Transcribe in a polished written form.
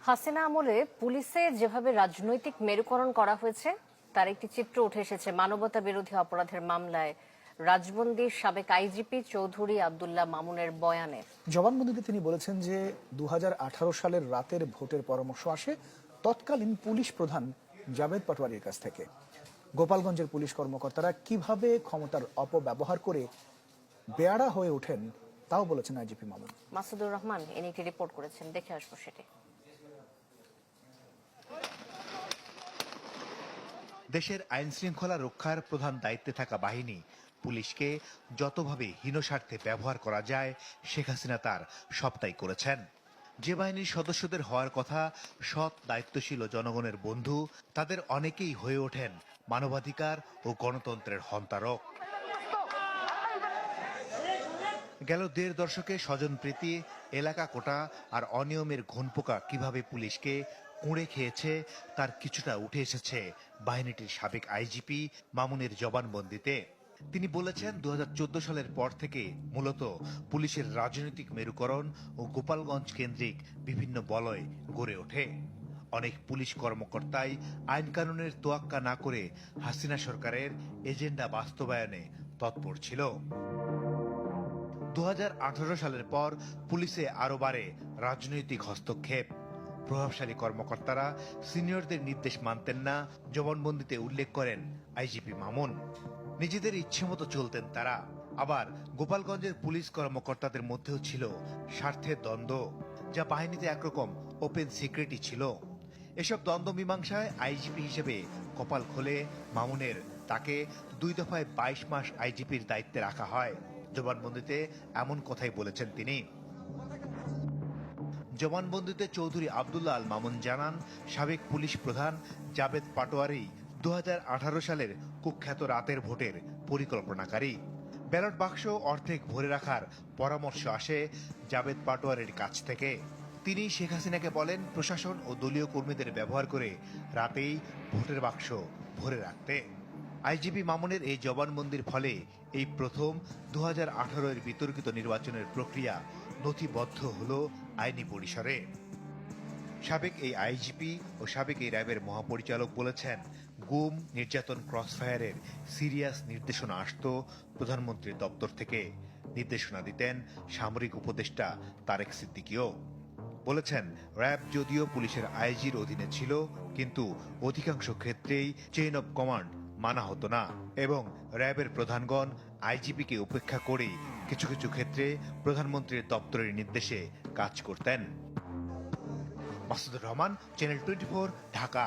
হাসিনা আমলে পুলিশে যেভাবে রাজনৈতিক মেরুকরণ করা হয়েছে তার একটি চিত্র উঠে এসেছে মানবতা বিরোধী অপরাধের মামলায় রাজবন্দির সাবেক আইজিপি চৌধুরী আব্দুল্লাহ মামুনের বয়ানে। জবানবন্দিতে তিনি বলেছেন যে ২০১৮ সালের রাতের ভোটের পরামর্শ আসে তৎকালীন পুলিশ প্রধান জাভেদ পাটোয়ারির কাছ থেকে। গোপালগঞ্জের পুলিশ কর্মকর্তারা কিভাবে ক্ষমতার অপব্যবহার করে বেয়াড়া হয়ে ওঠেন তাও বলেছেন আইজিপি মামুন। মাসুদুর রহমান এনে একটি রিপোর্ট করেছেন, দেখে আসবো সেটি। দেশের আইন শৃঙ্খলা রক্ষার প্রধান দায়িত্বে থাকা বাহিনী পুলিশকে যতভাবে হীনস্বার্থে ব্যবহার করা যায় শেখ হাসিনা তার সবটাই করেছেন। যে বাহিনীর সদস্যদের হওয়ার কথা সৎ, দায়িত্বশীল ও জনগণের বন্ধু, তাদের অনেকেই হয়ে ওঠেন মানবাধিকার ও গণতন্ত্রের হন্তারক। গেল ১.৫ দশকে স্বজনপ্রীতি, এলাকা কোটা আর অনিয়মের ঘুণপোকা কিভাবে পুলিশকে কুঁড়ে খেয়েছে তার কিছুটা উঠে এসেছে বাহিনীটির সাবেক আইজিপি মামুনের জবানবন্দিতে। তিনি বলেছেন ২০১৪ সালের পর থেকে মূলত পুলিশের রাজনৈতিক মেরুকরণ ও গোপালগঞ্জ কেন্দ্রিক বিভিন্ন বলয় গড়ে ওঠে। অনেক পুলিশ কর্মকর্তাই আইন কানুনের তোয়াক্কা না করে হাসিনা সরকারের এজেন্ডা বাস্তবায়নে তৎপর ছিল। ২০১৮ সালের পর পুলিশে আরো বাড়ে রাজনৈতিক হস্তক্ষেপ। প্রভাবশালী কর্মকর্তারা সিনিয়রদের নির্দেশ মানতেন না, জবানবন্দিতে উল্লেখ করেন আইজিপি মামুন। নিজেদের ইচ্ছেমতো চলতেন তারা। আবার গোপালগঞ্জের পুলিশ কর্মকর্তাদের মধ্যেও ছিল স্বার্থের দ্বন্দ্ব, যা বাহিনীতে একরকম ওপেন সিক্রেটই ছিল। এসব দ্বন্দ্ব মীমাংসায় আইজিপি হিসেবে কপাল খোলে মামুনের। তাকে ২ দফায় ২২ মাস আইজিপির দায়িত্বে রাখা হয়। জবানবন্দিতে এমন কথাই বলেছেন তিনি। জবানবন্দিতে চৌধুরী আব্দুল্লাহ আল মামুন জানান, সাবেক পুলিশ প্রধান জাভেদ পাটোয়ারি ২০১৮ সালের কুখ্যাত রাতের ভোটের পরিকল্পনাকারী। ব্যালট বাক্স অর্ধেক ভরে রাখার পরামর্শ আসে জাভেদ পাটোয়ারির কাছ থেকে। তিনি শেখ হাসিনাকে বলেন প্রশাসন ও দলীয় কর্মীদের ব্যবহার করে রাতেই ভোটের বাক্স ভরে রাখতে। আইজিপি মামুনের এই জবানবন্দির ফলে এই প্রথম ২০১৮-এর বিতর্কিত নির্বাচনের প্রক্রিয়া নথিবদ্ধ হল আইনি পরিসরে। সাবেক এই আইজিপি ও সাবেক এই র্যাবের মহাপরিচালক বলেছেন, গুম, নির্যাতন, ক্রসফায়ারের সিরিয়াস নির্দেশনা আসত প্রধানমন্ত্রীর দপ্তর থেকে। নির্দেশনা দিতেন সামরিক উপদেষ্টা তারেক সিদ্দিকীও। বলেছেন, র্যাব যদিও পুলিশের আইজির অধীনে ছিল, কিন্তু অধিকাংশ ক্ষেত্রেই চেইন অব কমান্ড মানা হতো না এবং র্যাবের প্রধানগণ আইজিপিকে উপেক্ষা করেই কিছু কিছু ক্ষেত্রে প্রধানমন্ত্রীর দপ্তরের নির্দেশে কাজ করতেন। মাসুদুর রহমান, চ্যানেল 24, ঢাকা।